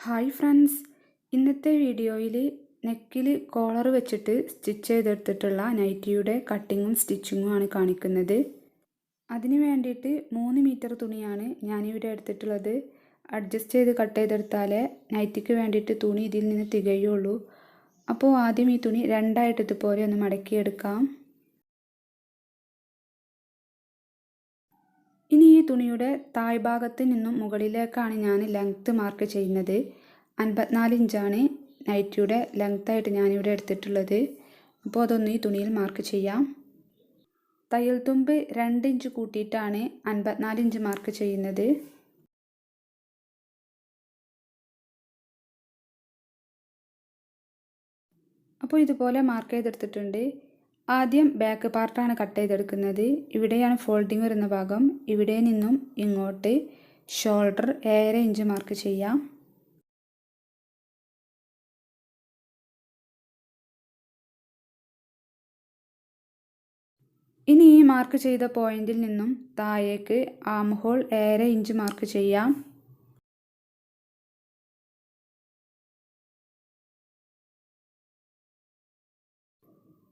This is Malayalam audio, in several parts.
ഹായ് ഫ്രണ്ട്സ്, ഇന്നത്തെ വീഡിയോയിൽ നെക്കിൽ കോളർ വെച്ചിട്ട് സ്റ്റിച്ച് ചെയ്തെടുത്തിട്ടുള്ള നൈറ്റിയുടെ കട്ടിങ്ങും സ്റ്റിച്ചിങ്ങും ആണ് കാണിക്കുന്നത്. അതിന് വേണ്ടിയിട്ട് 3 മീറ്റർ തുണിയാണ് ഞാനിവിടെ എടുത്തിട്ടുള്ളത്. അഡ്ജസ്റ്റ് ചെയ്ത് കട്ട് ചെയ്തെടുത്താലേ നൈറ്റിക്ക് വേണ്ടിയിട്ട് തുണി ഇതിൽ നിന്ന് തികയുള്ളൂ. അപ്പോൾ ആദ്യം ഈ തുണി രണ്ടായിട്ട് ഇതുപോലെ ഒന്ന് മടക്കിയെടുക്കാം. ഇനി ഈ തുണിയുടെ താഴ്ഭാഗത്ത് നിന്നും മുകളിലേക്കാണ് ഞാൻ ലെങ്ത്ത് മാർക്ക് ചെയ്യുന്നത്. 54 ഇഞ്ചാണ് നൈറ്റിയുടെ ലെങ്ത്തായിട്ട് ഞാനിവിടെ എടുത്തിട്ടുള്ളത്. അപ്പോൾ അതൊന്ന് ഈ തുണിയിൽ മാർക്ക് ചെയ്യാം. തയ്യൽ തുമ്പ് 2 ഇഞ്ച് കൂട്ടിയിട്ടാണ് 54 ഇഞ്ച് മാർക്ക് ചെയ്യുന്നത്. അപ്പോൾ ഇതുപോലെ മാർക്ക് ചെയ്തെടുത്തിട്ടുണ്ട്. ആദ്യം ബാക്ക് പാർട്ടാണ് കട്ട് ചെയ്തെടുക്കുന്നത്. ഇവിടെയാണ് ഫോൾഡിങ് വരുന്ന ഭാഗം. ഇവിടെ നിന്നും ഇങ്ങോട്ട് ഷോൾഡർ 1.5 ഇഞ്ച് മാർക്ക് ചെയ്യാം. ഇനി ഈ മാർക്ക് ചെയ്ത പോയിന്റിൽ നിന്നും താഴേക്ക് ആം ഹോൾ 1.5 ഇഞ്ച് മാർക്ക് ചെയ്യാം.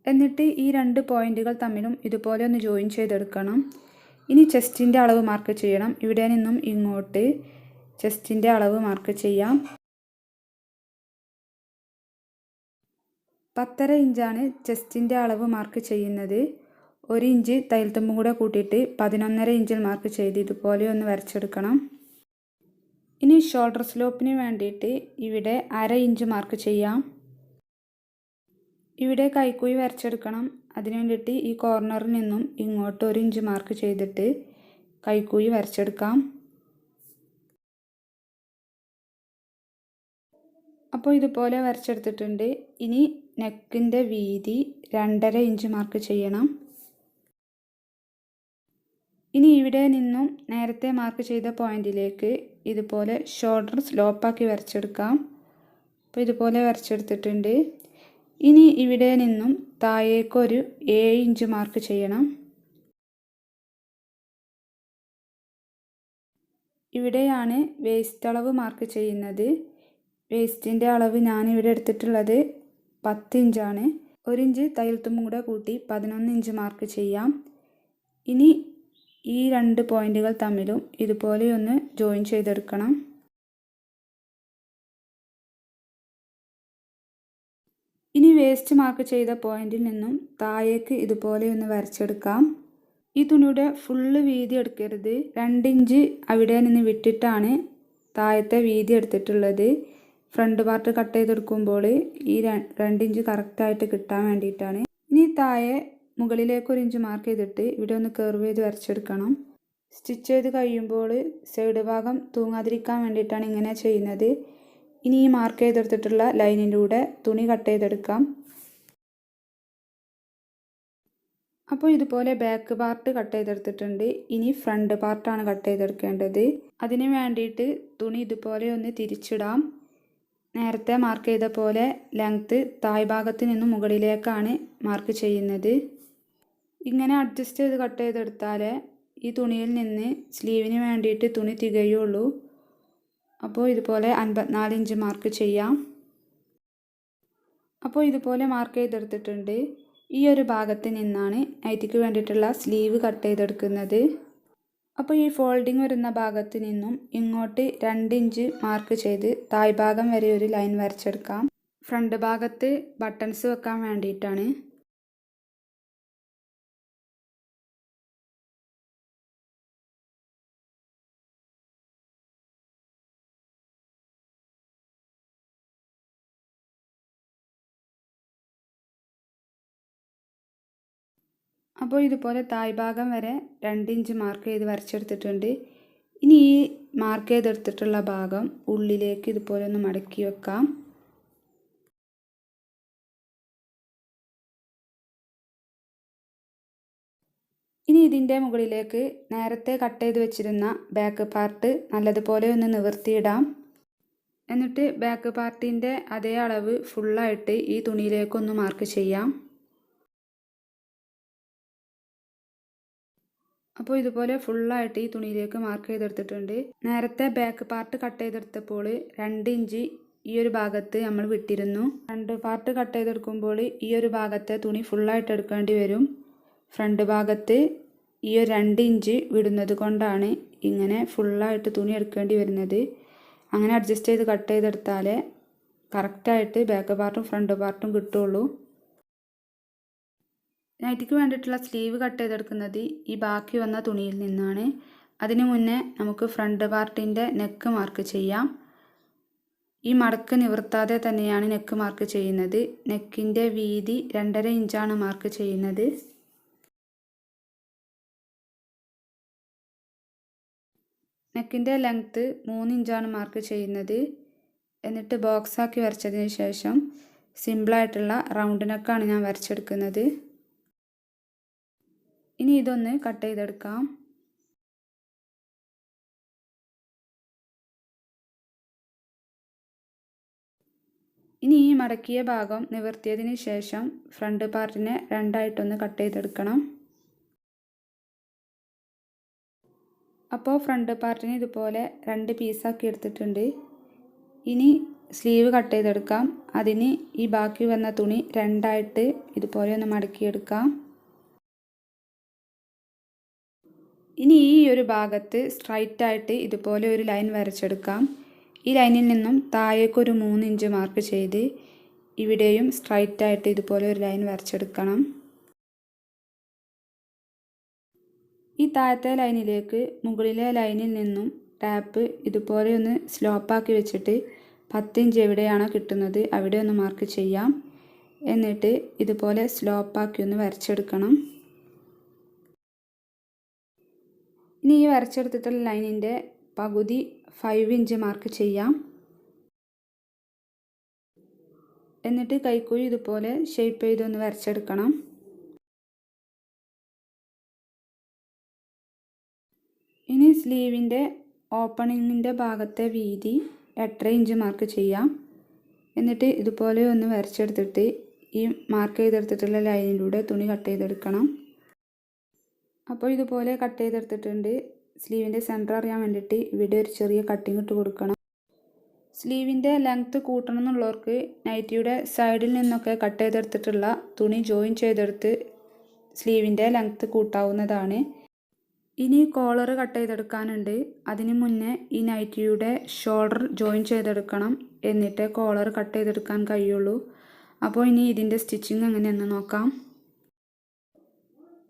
എന്നിട്ട് ഈ 2 പോയിന്റുകൾ തമ്മിലും ഇതുപോലെ ഒന്ന് ജോയിൻ ചെയ്തെടുക്കണം. ഇനി ചെസ്റ്റിൻ്റെ അളവ് മാർക്ക് ചെയ്യണം. ഇവിടെ നിന്നും ഇങ്ങോട്ട് ചെസ്റ്റിൻ്റെ അളവ് മാർക്ക് ചെയ്യാം. 10.5 ഇഞ്ചാണ് ചെസ്റ്റിൻ്റെ അളവ് മാർക്ക് ചെയ്യുന്നത്. 1 ഇഞ്ച് തയ്യൽ തുമ്പും കൂടെ കൂട്ടിയിട്ട് 11.5 ഇഞ്ചിൽ മാർക്ക് ചെയ്ത് ഇതുപോലെ ഒന്ന് വരച്ചെടുക്കണം. ഇനി ഷോൾഡർ സ്ലോപ്പിന് വേണ്ടിയിട്ട് ഇവിടെ 1/2 ഇഞ്ച് മാർക്ക് ചെയ്യാം. ഇവിടെ കൈക്കുഴി വരച്ചെടുക്കണം. അതിന് വേണ്ടിയിട്ട് ഈ കോർണറിൽ നിന്നും ഇങ്ങോട്ട് 1 ഇഞ്ച് മാർക്ക് ചെയ്തിട്ട് കൈക്കുഴി വരച്ചെടുക്കാം. അപ്പോൾ ഇതുപോലെ വരച്ചെടുത്തിട്ടുണ്ട്. ഇനി നെക്കിൻ്റെ വീതി 2.5 ഇഞ്ച് മാർക്ക് ചെയ്യണം. ഇനി ഇവിടെ നിന്നും നേരത്തെ മാർക്ക് ചെയ്ത പോയിന്റിലേക്ക് ഇതുപോലെ ഷോൾഡർ സ്ലോപ്പാക്കി വരച്ചെടുക്കാം. അപ്പോൾ ഇതുപോലെ വരച്ചെടുത്തിട്ടുണ്ട്. ഇനി ഇവിടെ നിന്നും താഴേക്കൊരു 7 ഇഞ്ച് മാർക്ക് ചെയ്യണം. ഇവിടെയാണ് വേസ്റ്റ് അളവ് മാർക്ക് ചെയ്യുന്നത്. വേസ്റ്റിൻ്റെ അളവ് ഞാനിവിടെ എടുത്തിട്ടുള്ളത് 10 ഇഞ്ചാണ്. 1 ഇഞ്ച് തയ്യൽ തുമ്പും കൂടെ കൂട്ടി 11 ഇഞ്ച് മാർക്ക് ചെയ്യാം. ഇനി ഈ 2 പോയിന്റുകൾ തമ്മിലും ഇതുപോലെ ഒന്ന് ജോയിൻ ചെയ്തെടുക്കണം. ഇനി വേസ്റ്റ് മാർക്ക് ചെയ്ത പോയിന്റിൽ നിന്നും താഴേക്ക് ഇതുപോലെ ഒന്ന് വരച്ചെടുക്കാം. ഈ തുണിയുടെ ഫുള്ള് വീതി എടുക്കരുത്. 2 ഇഞ്ച് അവിടെ നിന്ന് വിട്ടിട്ടാണ് താഴത്തെ വീതി എടുത്തിട്ടുള്ളത്. ഫ്രണ്ട് പാർട്ട് കട്ട് ചെയ്തെടുക്കുമ്പോൾ ഈ 2 ഇഞ്ച് കറക്റ്റായിട്ട് കിട്ടാൻ വേണ്ടിയിട്ടാണ്. ഇനി താഴെ മുകളിലേക്ക് 1 ഇഞ്ച് മാർക്ക് ചെയ്തിട്ട് ഇവിടെ ഒന്ന് കർവ് ചെയ്ത് വരച്ചെടുക്കണം. സ്റ്റിച്ച് ചെയ്ത് കഴിയുമ്പോൾ സൈഡ് ഭാഗം തൂങ്ങാതിരിക്കാൻ വേണ്ടിയിട്ടാണ് ഇങ്ങനെ ചെയ്യുന്നത്. ഇനി ഈ മാർക്ക് ചെയ്തെടുത്തിട്ടുള്ള ലൈനിലൂടെ തുണി കട്ട് ചെയ്തെടുക്കാം. അപ്പോൾ ഇതുപോലെ ബാക്ക് പാർട്ട് കട്ട് ചെയ്തെടുത്തിട്ടുണ്ട്. ഇനി ഫ്രണ്ട് പാർട്ടാണ് കട്ട് ചെയ്തെടുക്കേണ്ടത്. അതിന് വേണ്ടിയിട്ട് തുണി ഇതുപോലെ ഒന്ന് തിരിച്ചിടാം. നേരത്തെ മാർക്ക് ചെയ്ത പോലെ ലെങ്ത്ത് താഴ്ഭാഗത്ത് നിന്നും മുകളിലേക്കാണ് മാർക്ക് ചെയ്യുന്നത്. ഇങ്ങനെ അഡ്ജസ്റ്റ് ചെയ്ത് കട്ട് ചെയ്തെടുത്താലേ ഈ തുണിയിൽ നിന്ന് സ്ലീവിന് വേണ്ടിയിട്ട് തുണി തികയുള്ളൂ. അപ്പോൾ ഇതുപോലെ 54 ഇഞ്ച് മാർക്ക് ചെയ്യാം. അപ്പോൾ ഇതുപോലെ മാർക്ക് ചെയ്തെടുത്തിട്ടുണ്ട്. ഈ ഒരു ഭാഗത്ത് നിന്നാണ് നൈറ്റിക്ക് വേണ്ടിയിട്ടുള്ള സ്ലീവ് കട്ട് ചെയ്തെടുക്കുന്നത്. അപ്പോൾ ഈ ഫോൾഡിങ് വരുന്ന ഭാഗത്ത് നിന്നും ഇങ്ങോട്ട് 2 ഇഞ്ച് മാർക്ക് ചെയ്ത് താഴ്ഭാഗം വരെ ഒരു ലൈൻ വരച്ചെടുക്കാം. ഫ്രണ്ട് ഭാഗത്ത് ബട്ടൺസ് വെക്കാൻ വേണ്ടിയിട്ടാണ്. അപ്പോൾ ഇതുപോലെ താഴ്ഭാഗം വരെ 2 ഇഞ്ച് മാർക്ക് ചെയ്ത് വരച്ചെടുത്തിട്ടുണ്ട്. ഇനി ഈ മാർക്ക് ചെയ്തെടുത്തിട്ടുള്ള ഭാഗം ഉള്ളിലേക്ക് ഇതുപോലെ ഒന്ന് മടക്കി വെക്കാം. ഇനി ഇതിൻ്റെ മുകളിലേക്ക് നേരത്തെ കട്ട് ചെയ്ത് വെച്ചിരുന്ന ബാക്ക് പാർട്ട് നല്ലതുപോലെ ഒന്ന് നിവർത്തിയിടാം. എന്നിട്ട് ബാക്ക് പാർട്ടിൻ്റെ അതേ അളവ് ഫുള്ളായിട്ട് ഈ തുണിയിലേക്കൊന്ന് മാർക്ക് ചെയ്യാം. അപ്പോൾ ഇതുപോലെ ഫുള്ളായിട്ട് ഈ തുണിയിലേക്ക് മാർക്ക് ചെയ്തെടുത്തിട്ടുണ്ട്. നേരത്തെ ബാക്ക് പാർട്ട് കട്ട് ചെയ്തെടുത്തപ്പോൾ 2 ഇഞ്ച് ഈ ഒരു ഭാഗത്ത് നമ്മൾ വിട്ടിരുന്നു. ഫ്രണ്ട് പാർട്ട് കട്ട് ചെയ്തെടുക്കുമ്പോൾ ഈ ഒരു ഭാഗത്തെ തുണി ഫുള്ളായിട്ട് എടുക്കേണ്ടി വരും. ഫ്രണ്ട് ഭാഗത്ത് ഈ ഒരു 2 ഇഞ്ച് വിടുന്നത് കൊണ്ടാണ് ഇങ്ങനെ ഫുള്ളായിട്ട് തുണി എടുക്കേണ്ടി വരുന്നത്. അങ്ങനെ അഡ്ജസ്റ്റ് ചെയ്ത് കട്ട് ചെയ്തെടുത്താലേ കറക്റ്റായിട്ട് ബാക്ക് പാർട്ടും ഫ്രണ്ട് പാർട്ടും കിട്ടുള്ളൂ. നൈറ്റിക്ക് വേണ്ടിയിട്ടുള്ള സ്ലീവ് കട്ട് ചെയ്തെടുക്കുന്നത് ഈ ബാക്കി വന്ന തുണിയിൽ നിന്നാണ്. അതിനു മുന്നേ നമുക്ക് ഫ്രണ്ട് പാർട്ടിൻ്റെ നെക്ക് മാർക്ക് ചെയ്യാം. ഈ മടക്ക് നിവർത്താതെ തന്നെയാണ് നെക്ക് മാർക്ക് ചെയ്യുന്നത്. നെക്കിൻ്റെ വീതി 2.5 ഇഞ്ചാണ് മാർക്ക് ചെയ്യുന്നത്. നെക്കിൻ്റെ ലെങ്ത്ത് 3 ഇഞ്ചാണ് മാർക്ക് ചെയ്യുന്നത്. എന്നിട്ട് ബോക്സാക്കി വരച്ചതിന് ശേഷം സിമ്പിളായിട്ടുള്ള റൗണ്ട് നെക്കാണ് ഞാൻ വരച്ചെടുക്കുന്നത്. ഇനി ഇതൊന്ന് കട്ട് ചെയ്തെടുക്കാം. ഇനി ഈ മടക്കിയ ഭാഗം നിവർത്തിയതിന് ശേഷം ഫ്രണ്ട് പാർട്ടിനെ 2ആയിട്ടൊന്ന് കട്ട് ചെയ്തെടുക്കണം. അപ്പോൾ ഫ്രണ്ട് പാർട്ടിനെ ഇതുപോലെ 2 പീസാക്കി എടുത്തിട്ടുണ്ട്. ഇനി സ്ലീവ് കട്ട് ചെയ്തെടുക്കാം. അതിന് ഈ ബാക്കി വന്ന തുണി 2ആയിട്ട് ഇതുപോലെ ഒന്ന് മടക്കിയെടുക്കാം. ഇനി ഈ ഒരു ഭാഗത്ത് സ്ട്രൈറ്റായിട്ട് ഇതുപോലെ ഒരു ലൈൻ വരച്ചെടുക്കാം. ഈ ലൈനിൽ നിന്നും താഴേക്കൊരു 3 ഇഞ്ച് മാർക്ക് ചെയ്ത് ഇവിടെയും സ്ട്രൈറ്റായിട്ട് ഇതുപോലെ ഒരു ലൈൻ വരച്ചെടുക്കണം. ഈ താഴത്തെ ലൈനിലേക്ക് മുകളിലെ ലൈനിൽ നിന്നും ടാപ്പ് ഇതുപോലെ ഒന്ന് സ്ലോപ്പാക്കി വെച്ചിട്ട് 10 ഇഞ്ച് എവിടെയാണോ കിട്ടുന്നത് അവിടെ ഒന്ന് മാർക്ക് ചെയ്യാം. എന്നിട്ട് ഇതുപോലെ സ്ലോപ്പാക്കി ഒന്ന് വരച്ചെടുക്കണം. ഇനി ഈ വരച്ചെടുത്തിട്ടുള്ള ലൈനിൻ്റെ പകുതി 5 ഇഞ്ച് മാർക്ക് ചെയ്യാം. എന്നിട്ട് കൈക്കുഴി ഇതുപോലെ ഷേപ്പ് ചെയ്തൊന്ന് വരച്ചെടുക്കണം. ഇനി സ്ലീവിൻ്റെ ഓപ്പണിങ്ങിൻ്റെ ഭാഗത്തെ വീതി 8.5 ഇഞ്ച് മാർക്ക് ചെയ്യാം. എന്നിട്ട് ഇതുപോലെ ഒന്ന് വരച്ചെടുത്തിട്ട് ഈ മാർക്ക് ചെയ്തെടുത്തിട്ടുള്ള ലൈനിലൂടെ തുണി കട്ട് ചെയ്തെടുക്കണം. അപ്പോൾ ഇതുപോലെ കട്ട് ചെയ്തെടുത്തിട്ടുണ്ട്. സ്ലീവിൻ്റെ സെൻറ്റർ അറിയാൻ വേണ്ടിയിട്ട് ഇവിടെ ഒരു ചെറിയ കട്ടിങ് ഇട്ട് കൊടുക്കണം. സ്ലീവിൻ്റെ ലെങ്ത്ത് കൂട്ടണം എന്നുള്ളവർക്ക് നൈറ്റിയുടെ സൈഡിൽ നിന്നൊക്കെ കട്ട് ചെയ്തെടുത്തിട്ടുള്ള തുണി ജോയിൻ ചെയ്തെടുത്ത് സ്ലീവിൻ്റെ ലെങ്ത്ത് കൂട്ടാവുന്നതാണ്. ഇനി കോളർ കട്ട് ചെയ്തെടുക്കാനുണ്ട്. അതിന് മുന്നേ ഈ നൈറ്റിയുടെ ഷോൾഡർ ജോയിൻ ചെയ്തെടുക്കണം. എന്നിട്ട് കോളർ കട്ട് ചെയ്തെടുക്കാൻ കഴിയുള്ളൂ. അപ്പോൾ ഇനി ഇതിൻ്റെ സ്റ്റിച്ചിങ് എങ്ങനെയെന്ന് നോക്കാം.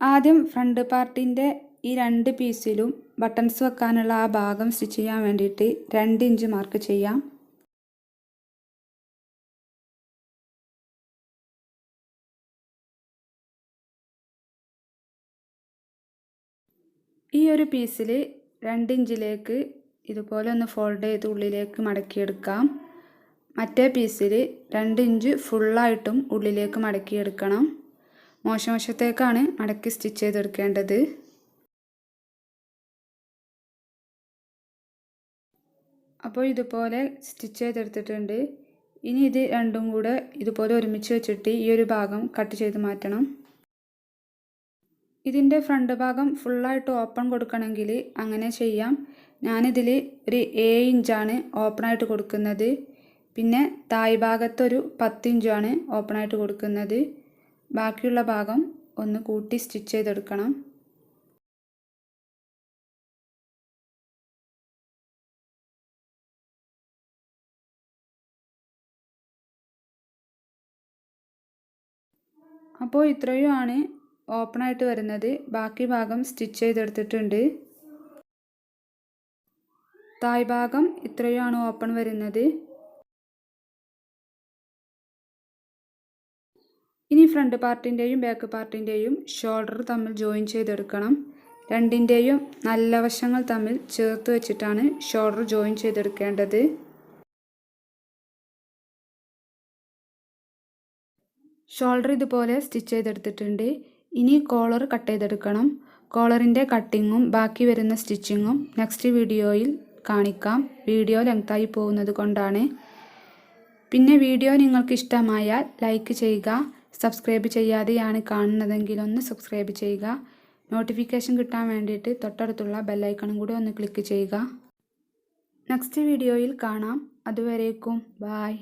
ആദ്യം ഫ്രണ്ട് പാർട്ടിൻ്റെ ഈ 2 പീസിലും ബട്ടൺസ് വെക്കാനുള്ള ആ ഭാഗം സ്റ്റിച്ച് ചെയ്യാൻ വേണ്ടിയിട്ട് 2 ഇഞ്ച് മാർക്ക് ചെയ്യാം. ഈ ഒരു പീസിൽ 2 ഇഞ്ചിലേക്ക് ഇതുപോലെ ഒന്ന് ഫോൾഡ് ചെയ്ത് ഉള്ളിലേക്ക് മടക്കിയെടുക്കാം. മറ്റേ പീസിൽ 2 ഇഞ്ച് ഫുള്ളായിട്ടും ഉള്ളിലേക്ക് മടക്കിയെടുക്കണം. മോശവശത്തേക്കാണ് മടക്കി സ്റ്റിച്ച് ചെയ്തെടുക്കേണ്ടത്. അപ്പോൾ ഇതുപോലെ സ്റ്റിച്ച് ചെയ്തെടുത്തിട്ടുണ്ട്. ഇനി ഇത് രണ്ടും കൂടെ ഇതുപോലെ ഒരുമിച്ച് വെച്ചിട്ട് ഈ ഒരു ഭാഗം കട്ട് ചെയ്ത് മാറ്റണം. ഇതിൻ്റെ ഫ്രണ്ട് ഭാഗം ഫുള്ളായിട്ട് ഓപ്പൺ കൊടുക്കണമെങ്കിൽ അങ്ങനെ ചെയ്യാം. ഞാനിതിൽ ഒരു 7 ഇഞ്ചാണ് ഓപ്പണായിട്ട് കൊടുക്കുന്നത്. പിന്നെ തായ് ഭാഗത്തൊരു 10 ഇഞ്ചാണ് ഓപ്പണായിട്ട് കൊടുക്കുന്നത്. ബാക്കിയുള്ള ഭാഗം ഒന്ന് കൂട്ടി സ്റ്റിച്ച് ചെയ്തെടുക്കണം. അപ്പോൾ ഇത്രയുമാണ് ഓപ്പണായിട്ട് വരുന്നത്. ബാക്കി ഭാഗം സ്റ്റിച്ച് ചെയ്തെടുത്തിട്ടുണ്ട്. തായ് ഭാഗം ഇത്രയുമാണ് ഓപ്പൺ വരുന്നത്. ഇനി ഫ്രണ്ട് പാർട്ടിൻ്റെയും ബാക്ക് പാർട്ടിൻ്റെയും ഷോൾഡർ തമ്മിൽ ജോയിൻ ചെയ്തെടുക്കണം. രണ്ടിൻ്റെയും നല്ല വശങ്ങൾ തമ്മിൽ ചേർത്ത് വെച്ചിട്ടാണ് ഷോൾഡർ ജോയിൻ ചെയ്തെടുക്കേണ്ടത്. ഷോൾഡർ ഇതുപോലെ സ്റ്റിച്ച് ചെയ്തെടുത്തിട്ടുണ്ട്. ഇനി കോളർ കട്ട് ചെയ്തെടുക്കണം. കോളറിൻ്റെ കട്ടിങ്ങും ബാക്കി വരുന്ന സ്റ്റിച്ചിങ്ങും നെക്സ്റ്റ് വീഡിയോയിൽ കാണിക്കാം. വീഡിയോ ലെങ്തായി പോകുന്നത് കൊണ്ടാണ്. പിന്നെ വീഡിയോ നിങ്ങൾക്ക് ഇഷ്ടമായാൽ ലൈക്ക് ചെയ്യുക. സബ്സ്ക്രൈബ് ചെയ്യാതെയാണ് കാണുന്നതെങ്കിൽ ഒന്ന് സബ്സ്ക്രൈബ് ചെയ്യുക. നോട്ടിഫിക്കേഷൻ കിട്ടാൻ വേണ്ടിയിട്ട് തൊട്ടടുത്തുള്ള ബെല്ലൈക്കണും കൂടി ഒന്ന് ക്ലിക്ക് ചെയ്യുക. നെക്സ്റ്റ് വീഡിയോയിൽ കാണാം. അതുവരേക്കും ബായ്.